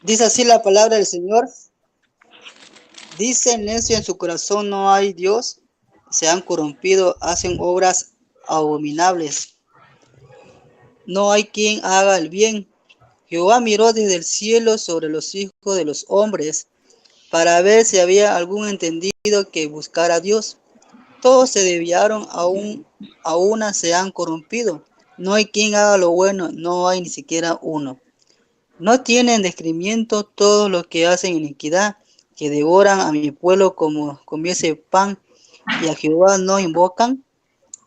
Dice así la palabra del Señor. Dice el necio en su corazón no hay Dios. Se han corrompido, hacen obras abominables. No hay quien haga el bien. Jehová miró desde el cielo sobre los hijos de los hombres para ver si había algún entendido que buscara a Dios. Todos se desviaron, a una se han corrompido. No hay quien haga lo bueno, no hay ni siquiera uno. No tienen descrimiento todos los que hacen iniquidad, que devoran a mi pueblo como comiese pan, y a Jehová no invocan.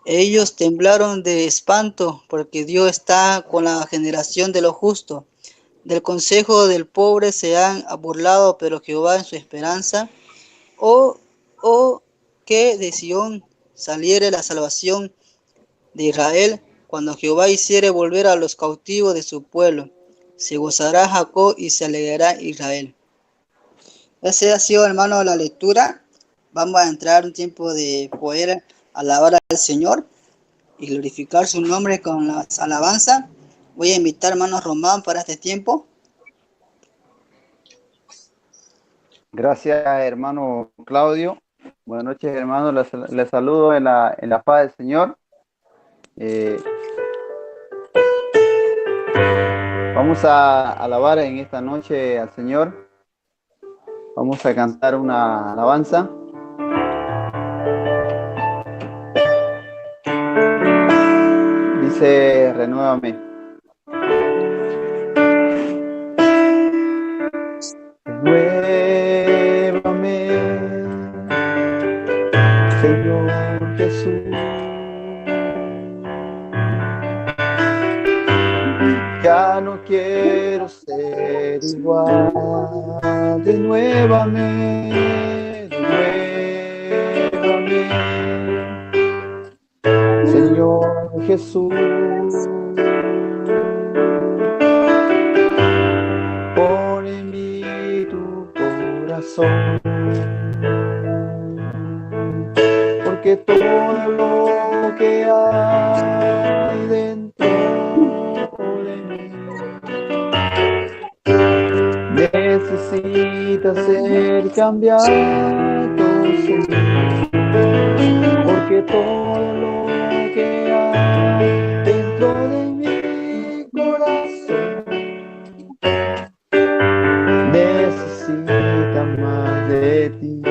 Ellos temblaron de espanto, porque Dios está con la generación de los justos. Del consejo del pobre se han burlado, pero Jehová en su esperanza. Oh, oh, que de Sión saliere la salvación de Israel, cuando Jehová hiciere volver a los cautivos de su pueblo. Se gozará Jacob y se alegrará Israel. Ese ha sido, hermano, la lectura. Vamos a entrar en un tiempo de poder alabar al Señor y glorificar su nombre con las alabanzas. Voy a invitar a hermano Román para este tiempo. Gracias, hermano Claudio. Buenas noches, hermano. Les saludo en la paz del Señor. Vamos a alabar en esta noche al Señor. Vamos a cantar una alabanza. Dice, renuévame. Renuévame, Señor Jesús. Ya no quiero ser igual. Renuévame, renuévame, Señor Jesús. Pon en mí tu corazón, porque todo lo que hay dentro de mí necesita ser cambiado, Señor, porque todo lo que hay dentro de mi corazón necesita más de ti,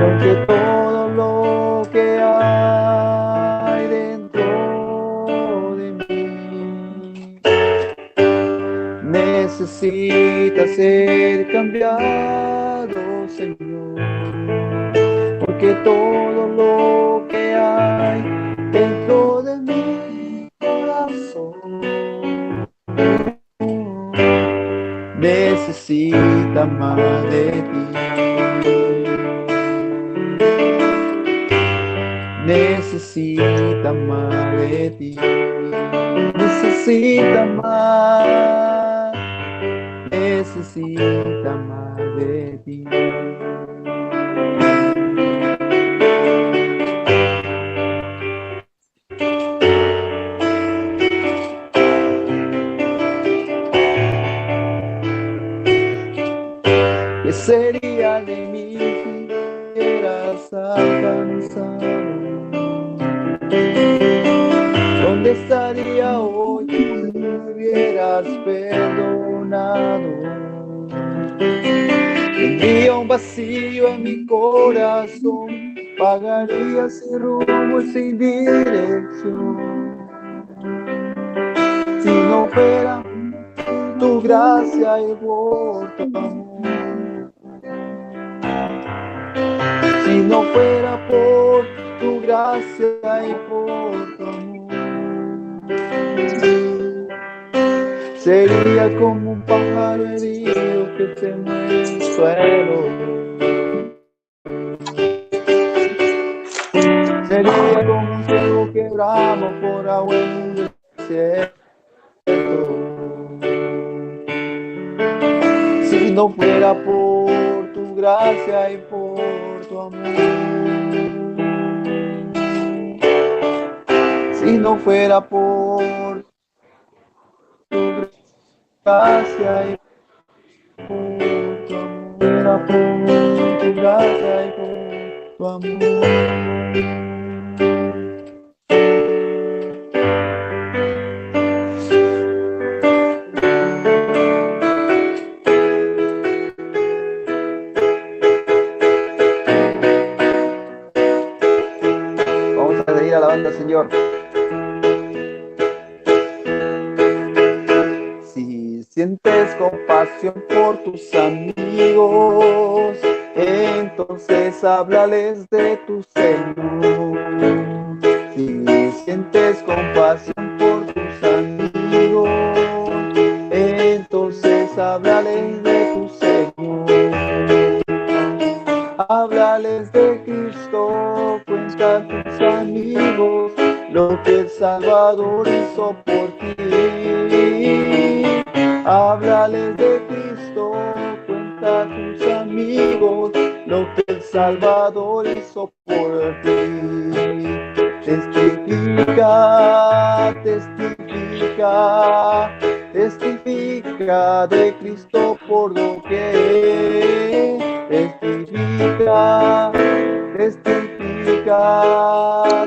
porque todo lo que hay dentro de mí necesita ser cambiado, Señor, porque todo lo que hay dentro de mi corazón necesita más de ti, necesita más de ti, necesita más de ti. ¿Qué sería de mí si hubieras alcanzado? ¿Dónde estaría hoy si me hubieras perdonado? Tendría un vacío en mi corazón, vagaría sin rumbo y sin dirección. Si no fuera tu gracia y por tu amor, si no fuera por tu gracia y por tu amor, sería como un pájaro herido que se muere en el suelo. Sería como un ciego que brama por agua en un desierto. Si no fuera por tu gracia y por tu amor, si no fuera por tu gracia gracia y por tu amor, era por tu gracia y por tu amor. Vamos a seguir alabando al Señor. Si sientes compasión por tus amigos, entonces háblales de tu Señor. Si sientes compasión por tus amigos, entonces háblales de tu Señor. Háblales de Cristo, cuenta a tus amigos lo que el Salvador hizo por ti. Háblales de Cristo, cuenta a tus amigos lo que el Salvador hizo por ti. Testifica, testifica, testifica de Cristo por doquier. Testifica, testifica,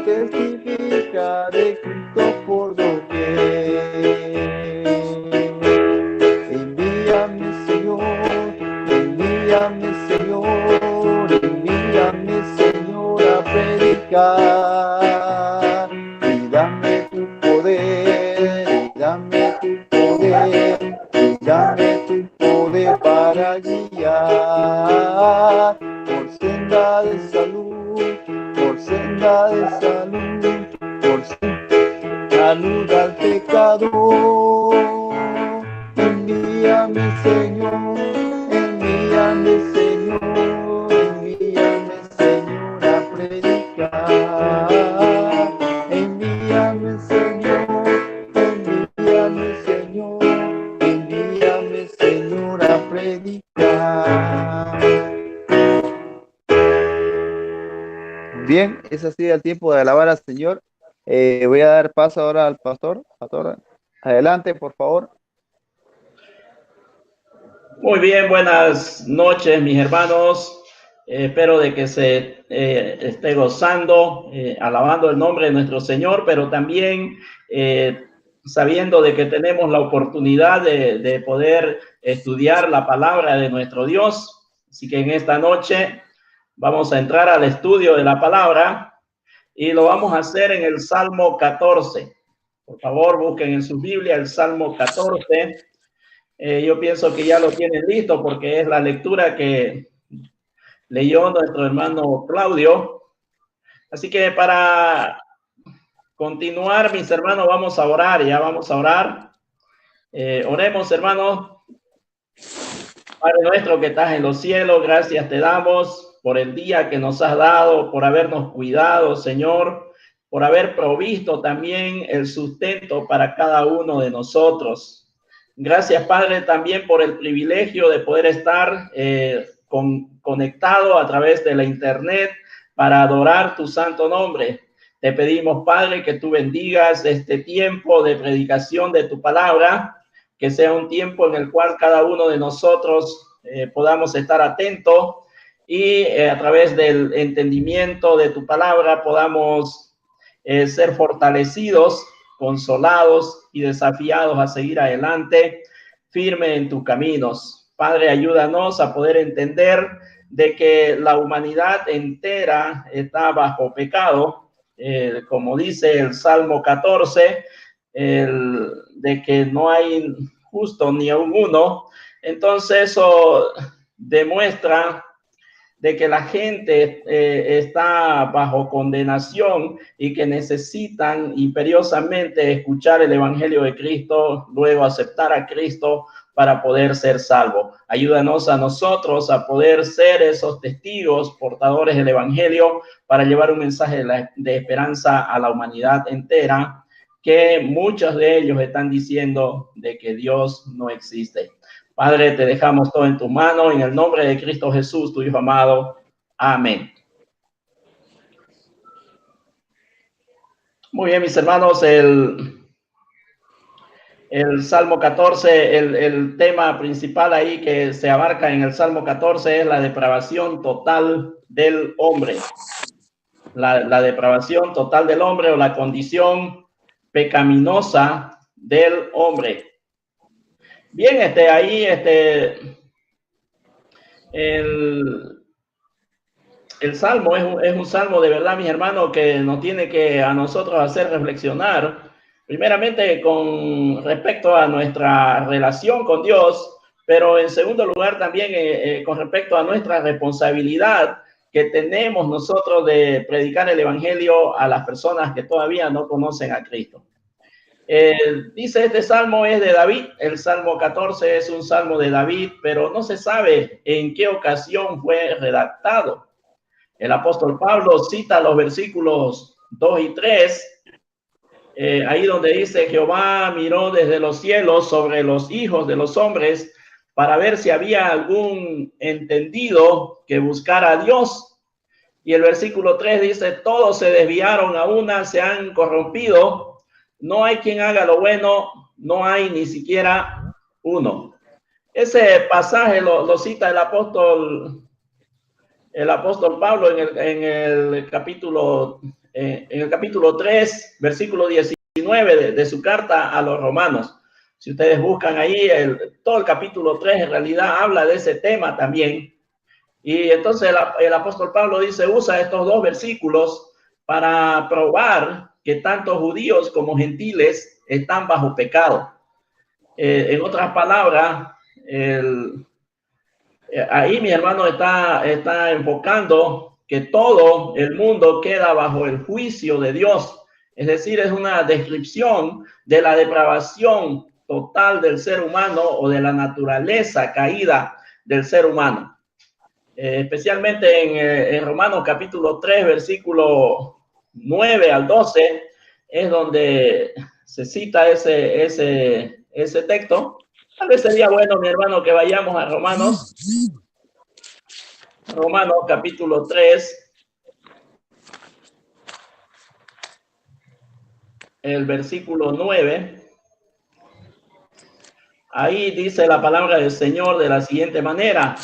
testifica de Cristo por doquier. Envíame, Señor, envíame, Señor, envíame, Señor, a predicar. Y dame tu poder, y dame tu poder, y dame tu poder para guiar por senda de salud, por senda de salud, por salud al pecador. Envíame, Señor, envíame, Señor, envíame, Señor, a predicar. Envíame, Señor, envíame, Señor, envíame, Señor, a predicar. Bien, es así el tiempo de alabar al Señor. Voy a dar paso ahora al pastor. Pastor, adelante, por favor. Muy bien, buenas noches, mis hermanos. Espero de que se esté gozando, alabando el nombre de nuestro Señor, pero también sabiendo de que tenemos la oportunidad de poder estudiar la palabra de nuestro Dios. Así que en esta noche vamos a entrar al estudio de la palabra y lo vamos a hacer en el Salmo 14. Por favor, busquen en su Biblia el Salmo 14. Yo pienso que ya lo tienen listo porque es la lectura que leyó nuestro hermano Claudio. Así que para continuar, mis hermanos, vamos a orar, ya vamos a orar. Oremos, hermanos. Padre nuestro que estás en los cielos, gracias te damos por el día que nos has dado, por habernos cuidado, Señor, por haber provisto también el sustento para cada uno de nosotros. Gracias, Padre, también por el privilegio de poder estar conectado a través de la internet para adorar tu santo nombre. Te pedimos, Padre, que tú bendigas este tiempo de predicación de tu palabra, que sea un tiempo en el cual cada uno de nosotros podamos estar atentos y a través del entendimiento de tu palabra podamos ser fortalecidos, consolados y desafiados a seguir adelante, firme en tus caminos. Padre, ayúdanos a poder entender de que la humanidad entera está bajo pecado, como dice el Salmo 14, de que no hay justo ni aun uno. Entonces eso demuestra de que la gente está bajo condenación y que necesitan imperiosamente escuchar el Evangelio de Cristo, luego aceptar a Cristo para poder ser salvo. Ayúdanos a nosotros a poder ser esos testigos portadores del Evangelio para llevar un mensaje de esperanza a la humanidad entera, que muchos de ellos están diciendo de que Dios no existe. Padre, te dejamos todo en tus manos, en el nombre de Cristo Jesús, tu Hijo amado. Amén. Muy bien, mis hermanos, el El Salmo 14, el tema principal ahí que se abarca en el Salmo 14 es la depravación total del hombre. La depravación total del hombre o la condición pecaminosa del hombre. Bien, ahí el Salmo es un salmo de verdad, mis hermanos, que nos tiene que a nosotros hacer reflexionar, primeramente con respecto a nuestra relación con Dios, pero en segundo lugar también con respecto a nuestra responsabilidad que tenemos nosotros de predicar el Evangelio a las personas que todavía no conocen a Cristo. Dice este salmo es de David, el Salmo 14 es un salmo de David, pero no se sabe en qué ocasión fue redactado. El apóstol Pablo cita los versículos 2 y 3, ahí donde dice: Jehová miró desde los cielos sobre los hijos de los hombres para ver si había algún entendido que buscara a Dios. Y el versículo 3 dice: todos se desviaron a una, se han corrompido, no hay quien haga lo bueno, no hay ni siquiera uno. Ese pasaje lo cita el apóstol Pablo en el capítulo 3, versículo 19 de su carta a los romanos. Si ustedes buscan ahí, todo el capítulo 3 en realidad habla de ese tema también. Y entonces el apóstol Pablo usa estos dos versículos para probar que tanto judíos como gentiles están bajo pecado. En otras palabras, ahí mi hermano está enfocando que todo el mundo queda bajo el juicio de Dios. Es decir, es una descripción de la depravación total del ser humano o de la naturaleza caída del ser humano. Especialmente en Romanos capítulo 3, versículo 9 al 12, es donde se cita ese texto. Tal vez sería bueno, mi hermano, que vayamos a Romanos capítulo 3, el versículo 9. Ahí dice la palabra del Señor de la siguiente manera: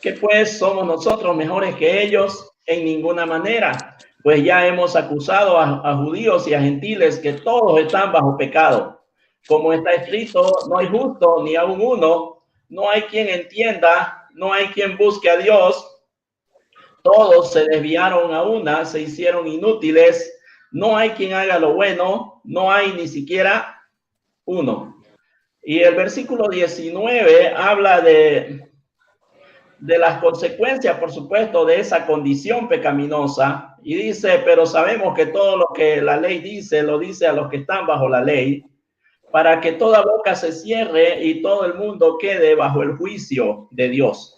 ¿qué pues somos nosotros mejores que ellos? En ninguna manera, pues ya hemos acusado a judíos y a gentiles que todos están bajo pecado. Como está escrito: no hay justo ni aun uno, no hay quien entienda, no hay quien busque a Dios. Todos se desviaron a una, se hicieron inútiles, no hay quien haga lo bueno, no hay ni siquiera uno. Y el versículo 19 habla de las consecuencias, por supuesto, de esa condición pecaminosa, y dice: pero sabemos que todo lo que la ley dice, lo dice a los que están bajo la ley, para que toda boca se cierre y todo el mundo quede bajo el juicio de Dios.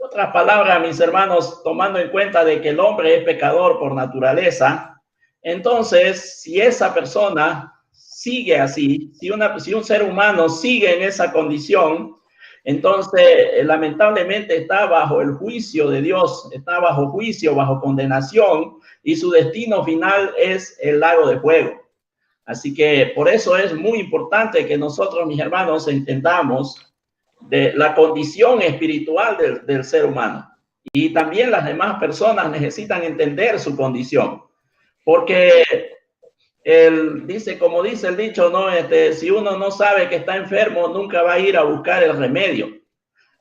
En otras palabras, mis hermanos, tomando en cuenta de que el hombre es pecador por naturaleza, entonces, si esa persona sigue así, si un ser humano sigue en esa condición, entonces lamentablemente está bajo el juicio de Dios, está bajo juicio, bajo condenación, y su destino final es el lago de fuego. Así que por eso es muy importante que nosotros, mis hermanos, entendamos de la condición espiritual del ser humano. Y también las demás personas necesitan entender su condición, porque como dice el dicho, ¿no? Si uno no sabe que está enfermo, nunca va a ir a buscar el remedio.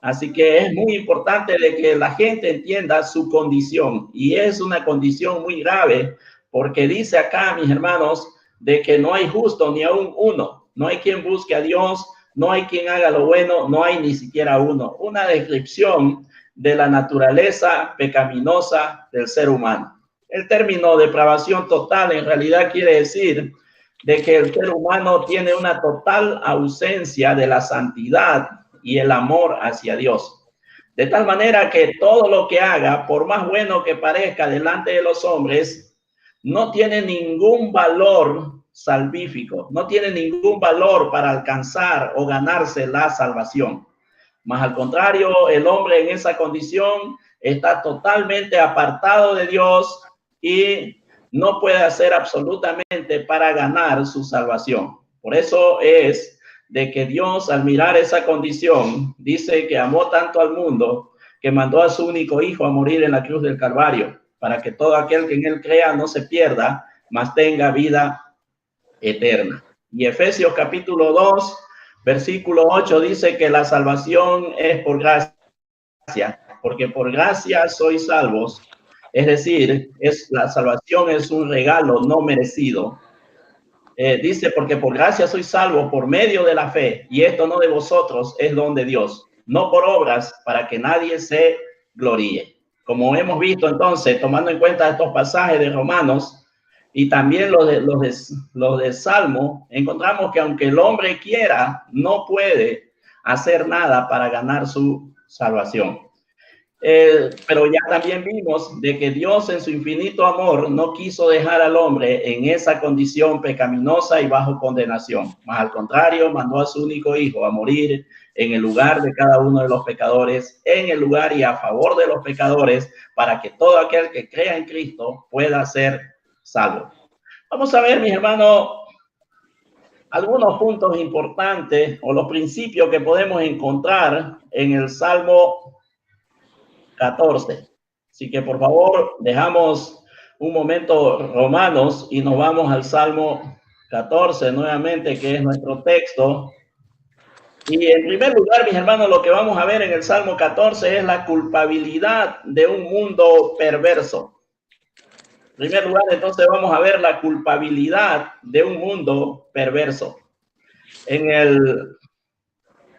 Así que es muy importante de que la gente entienda su condición, y es una condición muy grave, porque dice acá, mis hermanos, de que no hay justo ni aún uno, no hay quien busque a Dios, no hay quien haga lo bueno, no hay ni siquiera uno. Una descripción de la naturaleza pecaminosa del ser humano. El término depravación total en realidad quiere decir de que el ser humano tiene una total ausencia de la santidad y el amor hacia Dios. De tal manera que todo lo que haga, por más bueno que parezca delante de los hombres, no tiene ningún valor salvífico, no tiene ningún valor para alcanzar o ganarse la salvación. Más al contrario, el hombre en esa condición está totalmente apartado de Dios y no puede hacer absolutamente para ganar su salvación. Por eso es de que Dios, al mirar esa condición, dice que amó tanto al mundo que mandó a su único hijo a morir en la cruz del Calvario, para que todo aquel que en él crea no se pierda, mas tenga vida eterna. Y Efesios capítulo 2, versículo 8 dice que la salvación es por gracia, porque por gracia sois salvos. Es decir, la salvación es un regalo no merecido. Dice, porque por gracia sois salvos por medio de la fe, y esto no de vosotros, es don de Dios, no por obras, para que nadie se gloríe. Como hemos visto entonces, tomando en cuenta estos pasajes de Romanos y también los de Salmo, encontramos que aunque el hombre quiera, no puede hacer nada para ganar su salvación. Pero ya también vimos de que Dios en su infinito amor no quiso dejar al hombre en esa condición pecaminosa y bajo condenación. Más al contrario, mandó a su único hijo a morir en el lugar de cada uno de los pecadores, en el lugar y a favor de los pecadores, para que todo aquel que crea en Cristo pueda ser salvo. Vamos a ver, mis hermanos, algunos puntos importantes o los principios que podemos encontrar en el Salmo 14. Así que por favor dejamos un momento Romanos y nos vamos al Salmo 14 nuevamente, que es nuestro texto. Y en primer lugar, mis hermanos, lo que vamos a ver en el Salmo 14 es la culpabilidad de un mundo perverso. En primer lugar, entonces vamos a ver la culpabilidad de un mundo perverso. En el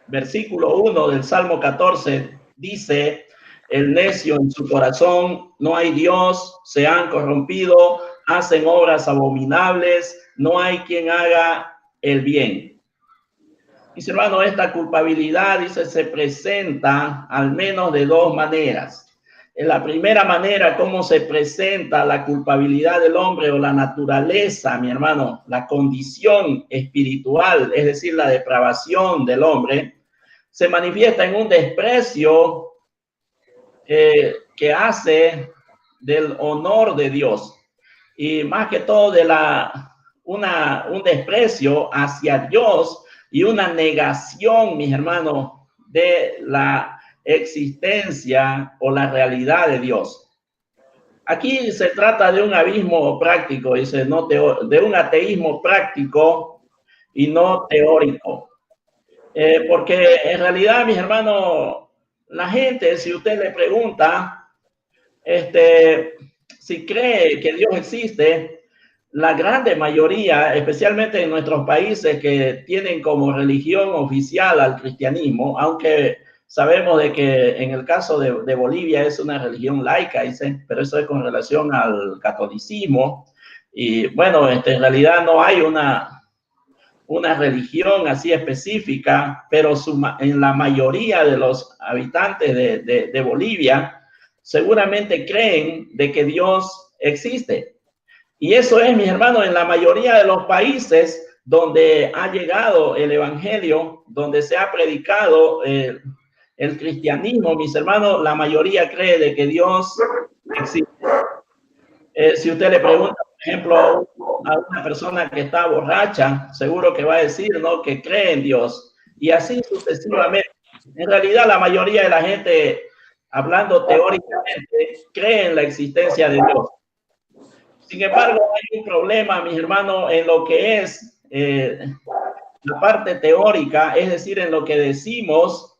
versículo 1 del Salmo 14 dice: el necio en su corazón, no hay Dios, se han corrompido, hacen obras abominables, no hay quien haga el bien. Dice, hermano, esta culpabilidad, dice, se presenta al menos de dos maneras. En la primera manera, cómo se presenta la culpabilidad del hombre o la naturaleza, mi hermano, la condición espiritual, es decir, la depravación del hombre, se manifiesta en un desprecio que hace del honor de Dios y más que todo de un desprecio hacia Dios y una negación, mis hermanos, de la existencia o la realidad de Dios. Aquí se trata de un abismo práctico, dice, no de un ateísmo práctico y no teórico. Porque en realidad, mis hermanos, la gente, si usted le pregunta, si cree que Dios existe, la grande mayoría, especialmente en nuestros países que tienen como religión oficial al cristianismo, aunque sabemos de que en el caso de Bolivia es una religión laica, dice, pero eso es con relación al catolicismo. Y bueno, en realidad no hay una religión así específica, pero en la mayoría de los habitantes de Bolivia seguramente creen de que Dios existe. Y eso es, mis hermanos, en la mayoría de los países donde ha llegado el evangelio, donde se ha predicado el cristianismo, mis hermanos, la mayoría cree de que Dios existe. Si usted le pregunta, por ejemplo, a una persona que está borracha, seguro que va a decir, ¿no?, que cree en Dios. Y así sucesivamente. En realidad, la mayoría de la gente, hablando teóricamente, cree en la existencia de Dios. Sin embargo, hay un problema, mis hermanos, en lo que es la parte teórica, es decir, en lo que decimos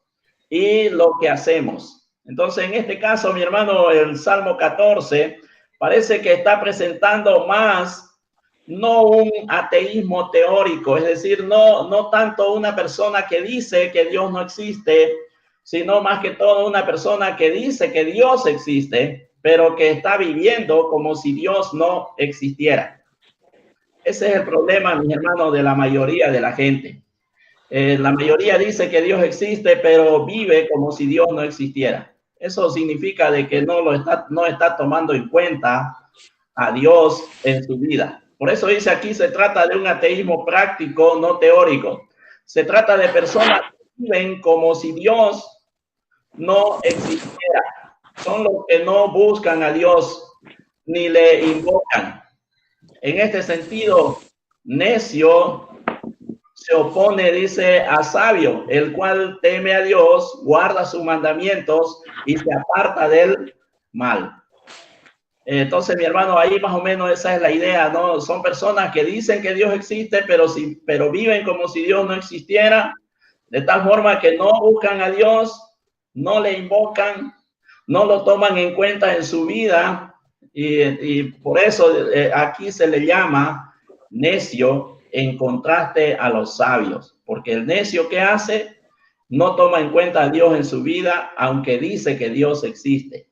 y lo que hacemos. Entonces, en este caso, mi hermano, el Salmo 14 parece que está presentando más, no un ateísmo teórico, es decir, no tanto una persona que dice que Dios no existe, sino más que todo una persona que dice que Dios existe, pero que está viviendo como si Dios no existiera. Ese es el problema, mis hermanos, de la mayoría de la gente. La mayoría dice que Dios existe, pero vive como si Dios no existiera. Eso significa de que no está tomando en cuenta a Dios en su vida. Por eso dice aquí, se trata de un ateísmo práctico, no teórico. Se trata de personas que viven como si Dios no existiera. Son los que no buscan a Dios ni le invocan. En este sentido, necio se opone, dice, a sabio, el cual teme a Dios, guarda sus mandamientos y se aparta del mal. Entonces, mi hermano, ahí más o menos esa es la idea, ¿no? Son personas que dicen que Dios existe, pero viven como si Dios no existiera, de tal forma que no buscan a Dios, no le invocan, no lo toman en cuenta en su vida, y por eso aquí se le llama necio en contraste a los sabios, porque el necio que hace no toma en cuenta a Dios en su vida, aunque dice que Dios existe.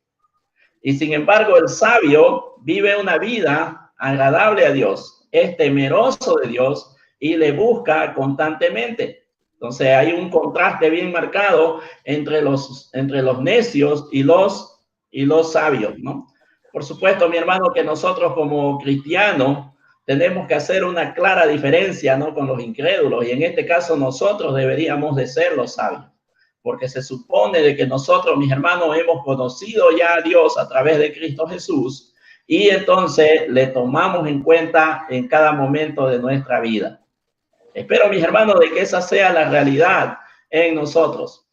Y sin embargo, el sabio vive una vida agradable a Dios, es temeroso de Dios y le busca constantemente. Entonces hay un contraste bien marcado entre los necios y los sabios, ¿no? Por supuesto, mi hermano, que nosotros como cristianos tenemos que hacer una clara diferencia, ¿no? Con los incrédulos, y en este caso nosotros deberíamos de ser los sabios, porque se supone de que nosotros, mis hermanos, hemos conocido ya a Dios a través de Cristo Jesús, y entonces le tomamos en cuenta en cada momento de nuestra vida. Espero, mis hermanos, de que esa sea la realidad en nosotros.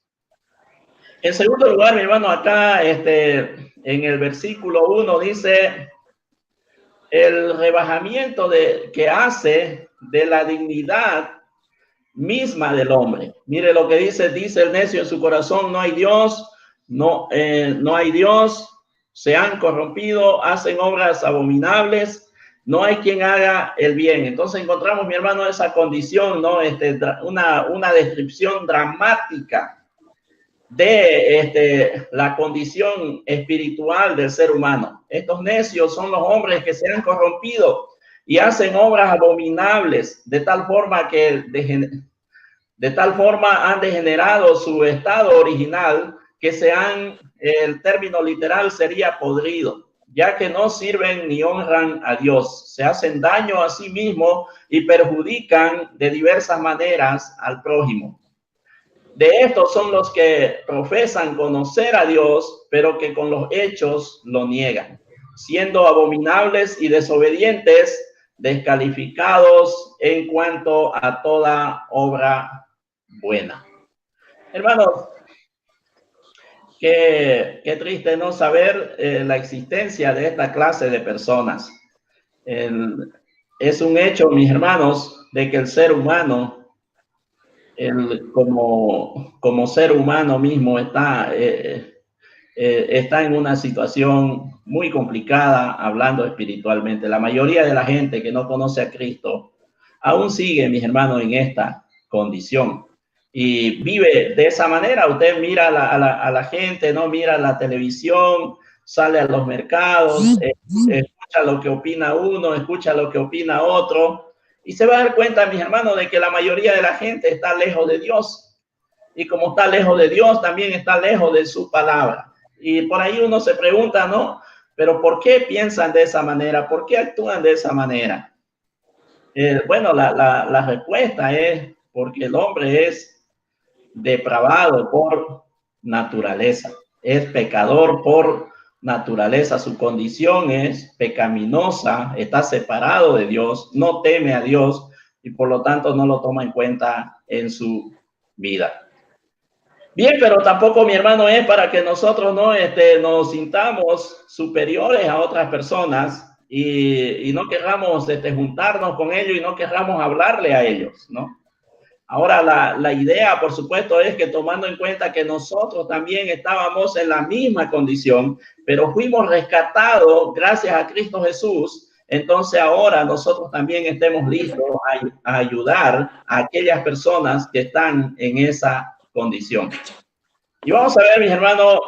En segundo lugar, mi hermano, acá en el versículo 1 dice el rebajamiento que hace de la dignidad misma del hombre. Mire lo que dice el necio en su corazón, no hay Dios, no hay Dios, se han corrompido, hacen obras abominables, no hay quien haga el bien. Entonces encontramos, mi hermano, esa condición, ¿no? Una descripción dramática de la condición espiritual del ser humano. Estos necios son los hombres que se han corrompido y hacen obras abominables, de tal forma que han degenerado su estado original, que el término literal sería podrido, ya que no sirven ni honran a Dios, se hacen daño a sí mismos y perjudican de diversas maneras al prójimo. De estos son los que profesan conocer a Dios, pero que con los hechos lo niegan, siendo abominables y desobedientes, descalificados en cuanto a toda obra buena. Hermanos, qué triste no saber la existencia de esta clase de personas. Es un hecho, mis hermanos, de que el ser humano, como ser humano mismo, está en una situación muy complicada, hablando espiritualmente. La mayoría de la gente que no conoce a Cristo aún sigue, mis hermanos, en esta condición y vive de esa manera. Usted mira a la gente, no mira la televisión, sale a los mercados, escucha lo que opina uno, escucha lo que opina otro, y se va a dar cuenta, mis hermanos, de que la mayoría de la gente está lejos de Dios, y como está lejos de Dios, también está lejos de su palabra. Y por ahí uno se pregunta, ¿no? Pero ¿por qué piensan de esa manera? ¿Por qué actúan de esa manera? Bueno, la respuesta es porque el hombre es depravado por naturaleza, es pecador por naturaleza, su condición es pecaminosa, está separado de Dios, no teme a Dios y por lo tanto no lo toma en cuenta en su vida. Bien, pero tampoco, mi hermano, es para que nosotros no nos sintamos superiores a otras personas y no querramos juntarnos con ellos y no querramos hablarle a ellos, ¿no? Ahora, la idea, por supuesto, es que tomando en cuenta que nosotros también estábamos en la misma condición, pero fuimos rescatados gracias a Cristo Jesús, entonces ahora nosotros también estemos listos a ayudar a aquellas personas que están en esa condición. Y vamos a ver, mis hermanos,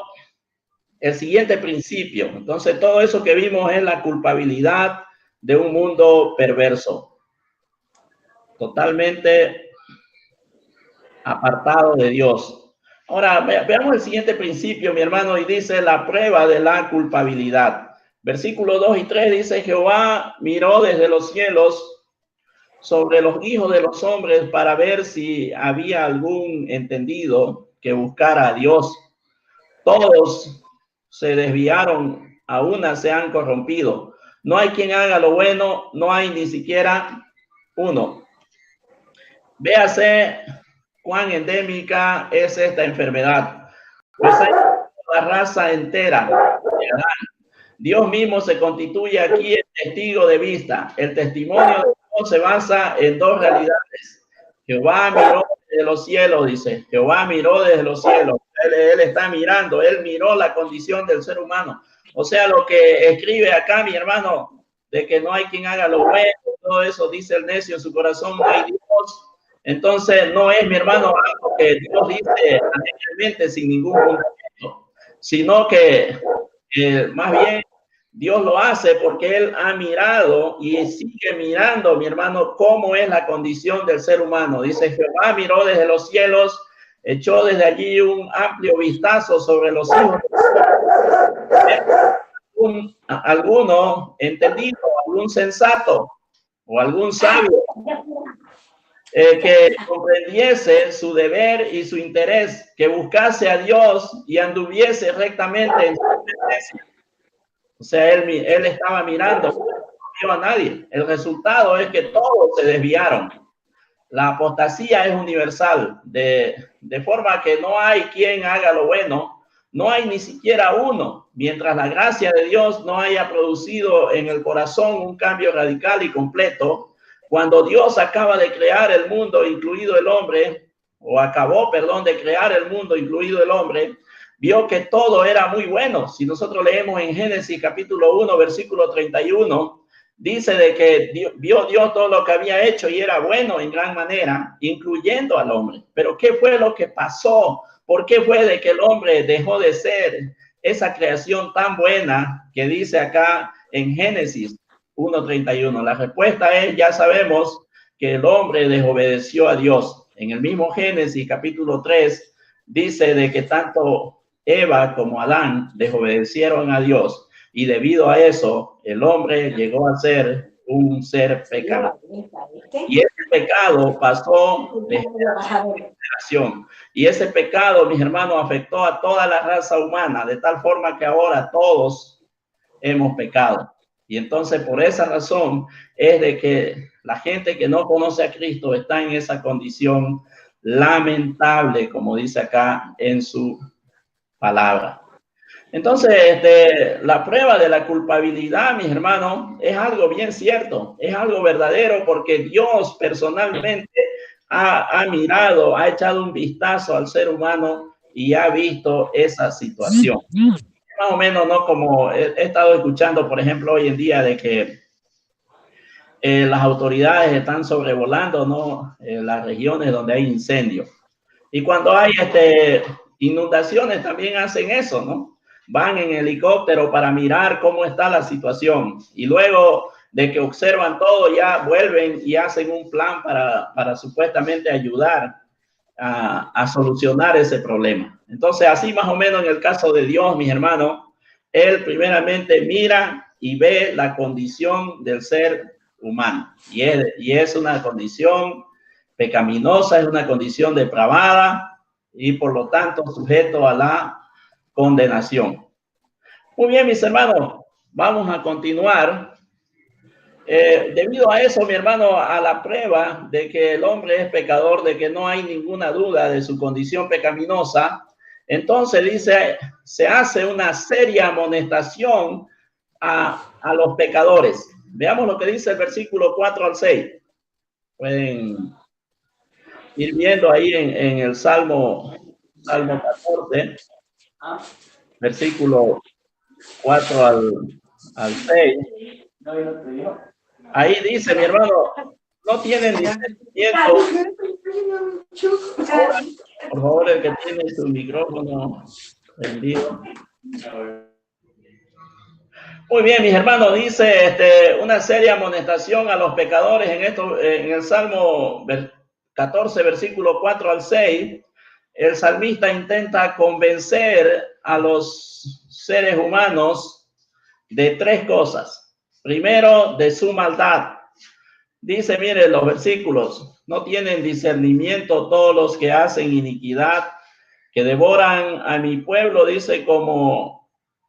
el siguiente principio. Entonces, todo eso que vimos es la culpabilidad de un mundo perverso, totalmente apartado de Dios. Ahora, veamos el siguiente principio, mi hermano, y dice la prueba de la culpabilidad. Versículos 2 y 3 dice, Jehová miró desde los cielos sobre los hijos de los hombres para ver si había algún entendido que buscara a Dios. Todos se desviaron, a una se han corrompido. No hay quien haga lo bueno, no hay ni siquiera uno. Véase cuán endémica es esta enfermedad. Pues hay la raza entera de Adán. Dios mismo se constituye aquí el testigo de vista. El testimonio de Dios se basa en dos realidades. Jehová miró desde los cielos, dice. Jehová miró desde los cielos. Él está mirando, él miró la condición del ser humano. O sea, lo que escribe acá mi hermano, de que no hay quien haga lo bueno, todo eso dice el necio en su corazón, no hay Dios. Entonces, no es, mi hermano, algo que Dios dice alegadamente sin ningún fundamento, sino que más bien Dios lo hace porque Él ha mirado y sigue mirando, mi hermano, cómo es la condición del ser humano. Dice, Jehová miró desde los cielos, echó desde allí un amplio vistazo sobre los hijos. Alguno entendido, algún sensato o algún sabio que comprendiese su deber y su interés, que buscase a Dios y anduviese rectamente en su presencia. O sea, él estaba mirando, no vio a nadie. El resultado es que todos se desviaron. La apostasía es universal, de forma que no hay quien haga lo bueno, no hay ni siquiera uno, mientras la gracia de Dios no haya producido en el corazón un cambio radical y completo. Cuando Dios acaba de crear el mundo, incluido el hombre, o acabó, perdón, de crear el mundo, incluido el hombre, vio que todo era muy bueno. Si nosotros leemos en Génesis capítulo 1, versículo 31, dice de que vio Dios todo lo que había hecho y era bueno en gran manera, incluyendo al hombre. Pero ¿qué fue lo que pasó? ¿Por qué fue de que el hombre dejó de ser esa creación tan buena que dice acá en Génesis 1:31? La respuesta es, ya sabemos que el hombre desobedeció a Dios. En el mismo Génesis capítulo 3 dice de que tanto Eva como Adán desobedecieron a Dios y debido a eso el hombre llegó a ser un ser pecador. Y ese pecado pasó de generación en generación. Y ese pecado, mis hermanos, afectó a toda la raza humana, de tal forma que ahora todos hemos pecado. Y entonces por esa razón es de que la gente que no conoce a Cristo está en esa condición lamentable, como dice acá en su palabra. Entonces, la prueba de la culpabilidad, mis hermanos, es algo bien cierto, es algo verdadero, porque Dios personalmente ha mirado, ha echado un vistazo al ser humano y ha visto esa situación. Más o menos, ¿no? Como he estado escuchando, por ejemplo, hoy en día de que las autoridades están sobrevolando, ¿no? Las regiones donde hay incendios. Y cuando hay inundaciones también hacen eso, ¿no? Van en helicóptero para mirar cómo está la situación y luego de que observan todo ya vuelven y hacen un plan para supuestamente ayudar a solucionar ese problema. Entonces, así más o menos en el caso de Dios, mis hermanos, Él primeramente mira y ve la condición del ser humano y es una condición pecaminosa, es una condición depravada y por lo tanto sujeto a la condenación. Muy bien, mis hermanos, vamos a continuar. Debido a eso, mi hermano, a la prueba de que el hombre es pecador, de que no hay ninguna duda de su condición pecaminosa, entonces dice, se hace una seria amonestación a los pecadores. Veamos lo que dice el versículo 4 al 6. Pueden ir viendo ahí en el Salmo 14, versículo 4 al 6. Ahí dice, mi hermano, no tienen discernimiento. Por favor, el que tiene su micrófono prendido. Muy bien, mis hermanos, dice una seria amonestación a los pecadores en el Salmo 14, versículo 4 al 6. El salmista intenta convencer a los seres humanos de tres cosas. Primero, de su maldad. Dice, mire, los versículos, no tienen discernimiento todos los que hacen iniquidad, que devoran a mi pueblo, dice, como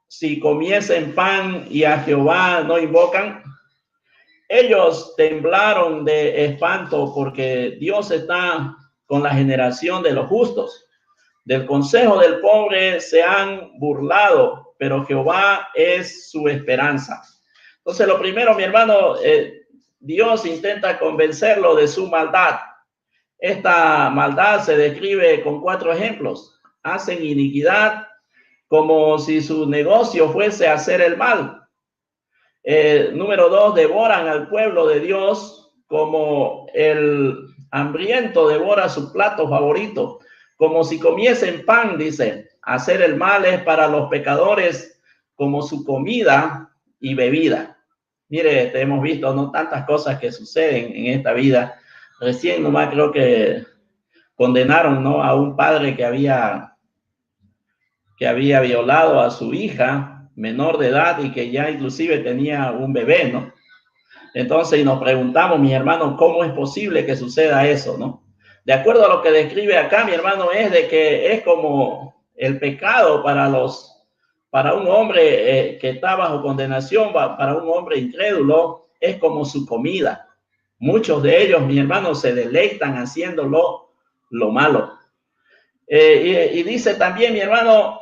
si comiesen pan y a Jehová no invocan. ellos temblaron de espanto porque Dios está con la generación de los justos. Del consejo del pobre se han burlado, pero Jehová es su esperanza. Entonces, lo primero, mi hermano, Dios intenta convencerlo de su maldad. Esta maldad se describe con 4 ejemplos. Hacen iniquidad como si su negocio fuese hacer el mal. Número 2, devoran al pueblo de Dios como el hambriento devora su plato favorito, como si comiesen pan, dice. Hacer el mal es para los pecadores como su comida y bebida. Mire, hemos visto no tantas cosas que suceden en esta vida. Recién nomás creo que condenaron, ¿no?, a un padre que había violado a su hija menor de edad y que ya inclusive tenía un bebé, ¿no? Entonces, y nos preguntamos, mis hermanos, ¿cómo es posible que suceda eso, no? De acuerdo a lo que describe acá, mi hermano, es de que es como el pecado para un hombre que está bajo condenación, para un hombre incrédulo, es como su comida. Muchos de ellos, mis hermanos, se deleitan haciéndolo lo malo. Y dice también, mi hermano,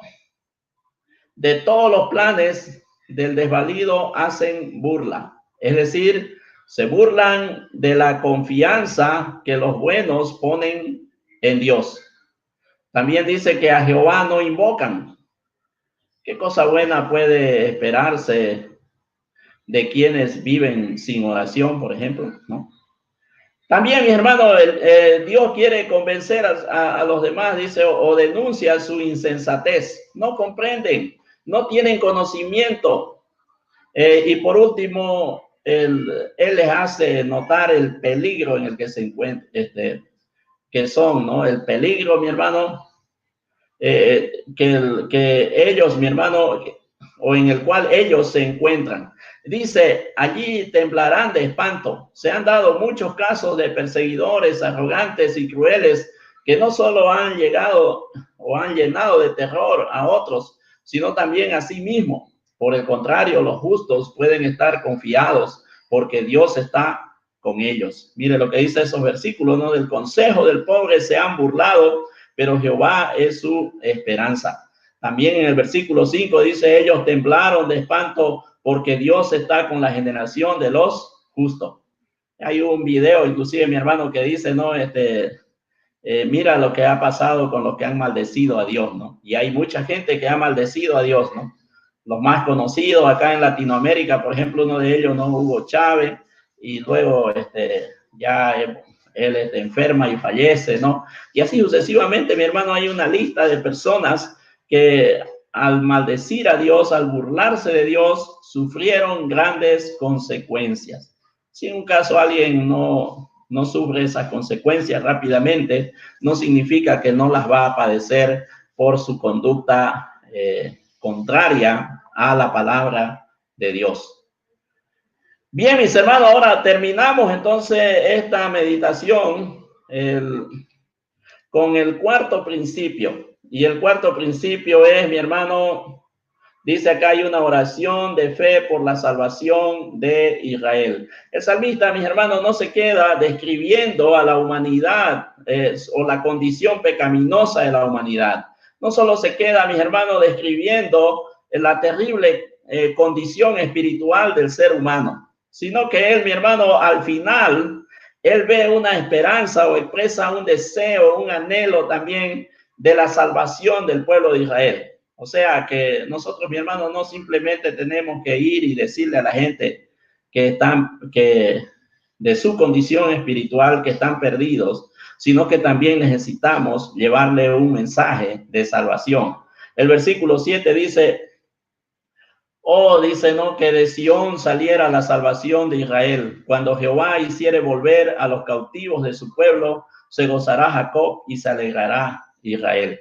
de todos los planes del desvalido hacen burla. Es decir, se burlan de la confianza que los buenos ponen en Dios. También dice que a Jehová no invocan. ¿Qué cosa buena puede esperarse de quienes viven sin oración, por ejemplo, ¿no? También, mi hermano, Dios quiere convencer a los demás, dice, o denuncia su insensatez. No comprenden, no tienen conocimiento. Y por último, él les hace notar el peligro en el que se encuentran, que son, ¿no? El peligro, mi hermano, que ellos, mi hermano, o en el cual ellos se encuentran. Dice, allí temblarán de espanto. Se han dado muchos casos de perseguidores arrogantes y crueles que no solo han llegado o han llenado de terror a otros, sino también a sí mismos. Por el contrario, los justos pueden estar confiados porque Dios está con ellos. Mire lo que dice esos versículos, ¿no? Del consejo del pobre se han burlado, pero Jehová es su esperanza. También en el versículo 5 dice, ellos temblaron de espanto porque Dios está con la generación de los justos. Hay un video, inclusive mi hermano, que dice, ¿no? Mira lo que ha pasado con los que han maldecido a Dios, ¿no? Y hay mucha gente que ha maldecido a Dios, ¿no? Los más conocidos acá en Latinoamérica, por ejemplo, uno de ellos, ¿no? Hugo Chávez, y luego ya él enferma y fallece, ¿no? Y así sucesivamente, mi hermano, hay una lista de personas que al maldecir a Dios, al burlarse de Dios, sufrieron grandes consecuencias. Si en un caso alguien no sufre esas consecuencias rápidamente, no significa que no las va a padecer por su conducta contraria a la palabra de Dios. Bien, mis hermanos, ahora terminamos entonces esta meditación con el cuarto principio. Y el cuarto principio es, mi hermano, dice acá hay una oración de fe por la salvación de Israel. El salmista, mis hermanos, no se queda describiendo a la humanidad o la condición pecaminosa de la humanidad. No solo se queda, mis hermanos, describiendo la terrible condición espiritual del ser humano, sino que él, mi hermano, al final, él ve una esperanza o expresa un deseo, un anhelo también de la salvación del pueblo de Israel. O sea que nosotros, mi hermano, no simplemente tenemos que ir y decirle a la gente que de su condición espiritual, que están perdidos, sino que también necesitamos llevarle un mensaje de salvación. El versículo 7 dice, dice, ¿no?, que de Sión saliera la salvación de Israel. Cuando Jehová hiciere volver a los cautivos de su pueblo, se gozará Jacob y se alegrará Israel.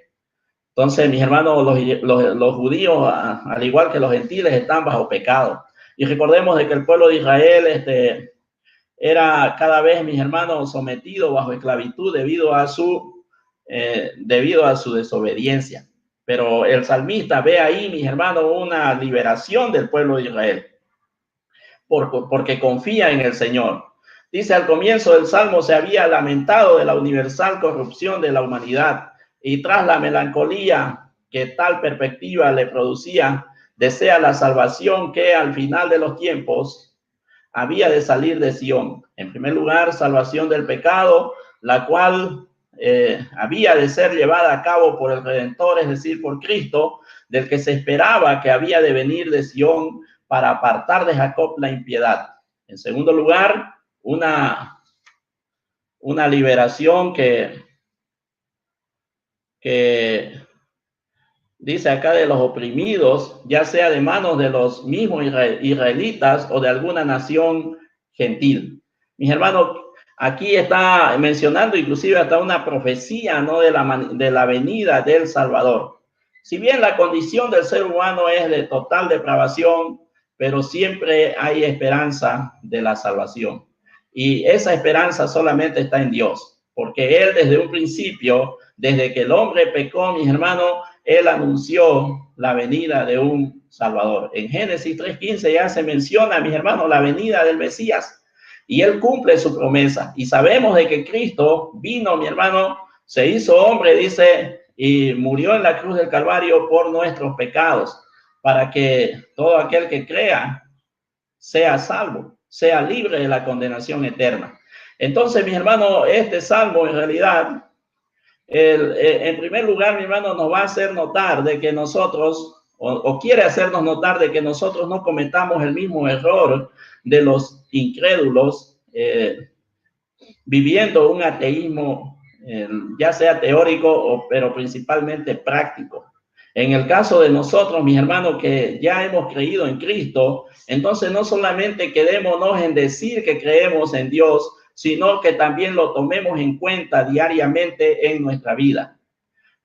Entonces, mis hermanos, los judíos, al igual que los gentiles, están bajo pecado. Y recordemos de que el pueblo de Israel era cada vez, mis hermanos, sometido bajo esclavitud debido a su desobediencia. Pero el salmista ve ahí, mis hermanos, una liberación del pueblo de Israel. porque confía en el Señor. Dice al comienzo del Salmo, se había lamentado de la universal corrupción de la humanidad y tras la melancolía que tal perspectiva le producía, desea la salvación que al final de los tiempos había de salir de Sión. En primer lugar, salvación del pecado, la cual había de ser llevada a cabo por el Redentor, es decir, por Cristo, del que se esperaba que había de venir de Sión para apartar de Jacob la impiedad. En segundo lugar, una liberación que dice acá de los oprimidos, ya sea de manos de los mismos israelitas o de alguna nación gentil. Mis hermanos, aquí está mencionando inclusive hasta una profecía, ¿no?, de la venida del Salvador. Si bien la condición del ser humano es de total depravación, pero siempre hay esperanza de la salvación. Y esa esperanza solamente está en Dios, porque Él desde un principio, desde que el hombre pecó, mis hermanos, Él anunció la venida de un Salvador. En Génesis 3:15 ya se menciona, mis hermanos, la venida del Mesías. Y Él cumple su promesa. Y sabemos de que Cristo vino, mi hermano, se hizo hombre, dice, y murió en la cruz del Calvario por nuestros pecados, para que todo aquel que crea sea salvo, sea libre de la condenación eterna. Entonces, mis hermanos, este salmo en realidad, en primer lugar, mi hermano, nos va a hacer notar de que nosotros, o quiere hacernos notar de que nosotros no cometamos el mismo error de los incrédulos, viviendo un ateísmo, ya sea teórico, pero principalmente práctico. En el caso de nosotros, mis hermanos, que ya hemos creído en Cristo, entonces no solamente quedémonos en decir que creemos en Dios, sino que también lo tomemos en cuenta diariamente en nuestra vida.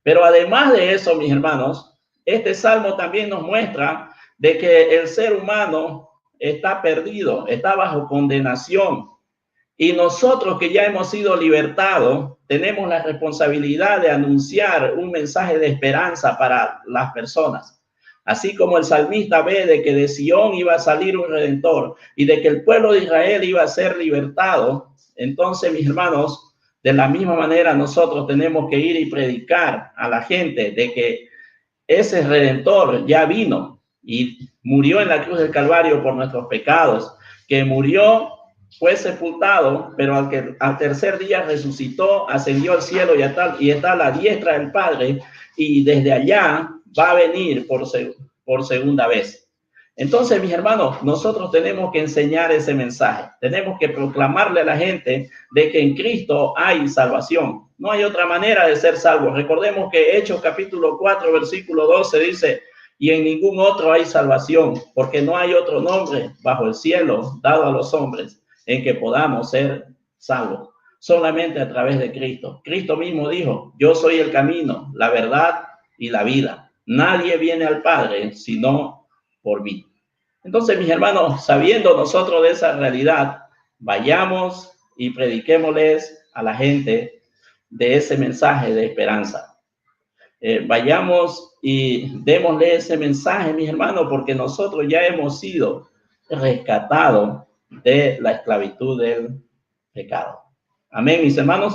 Pero además de eso, mis hermanos, este salmo también nos muestra de que el ser humano está perdido, está bajo condenación. Y nosotros que ya hemos sido libertados, tenemos la responsabilidad de anunciar un mensaje de esperanza para las personas. Así como el salmista ve de que de Sión iba a salir un redentor y de que el pueblo de Israel iba a ser libertado, entonces, mis hermanos, de la misma manera nosotros tenemos que ir y predicar a la gente de que ese redentor ya vino y murió en la cruz del Calvario por nuestros pecados, que murió, fue sepultado, pero al tercer día resucitó, ascendió al cielo y está a la diestra del Padre, y desde allá va a venir por segunda vez. Entonces, mis hermanos, nosotros tenemos que enseñar ese mensaje. Tenemos que proclamarle a la gente de que en Cristo hay salvación. No hay otra manera de ser salvos. Recordemos que Hechos capítulo 4, versículo 12 dice, y en ningún otro hay salvación, porque no hay otro nombre bajo el cielo dado a los hombres en que podamos ser salvos, solamente a través de Cristo. Cristo mismo dijo, yo soy el camino, la verdad y la vida. Nadie viene al Padre sino por mí. Entonces, mis hermanos, sabiendo nosotros de esa realidad, vayamos y prediquémosles a la gente de ese mensaje de esperanza. Vayamos y démosle ese mensaje, mis hermanos, porque nosotros ya hemos sido rescatados de la esclavitud del pecado. Amén, mis hermanos.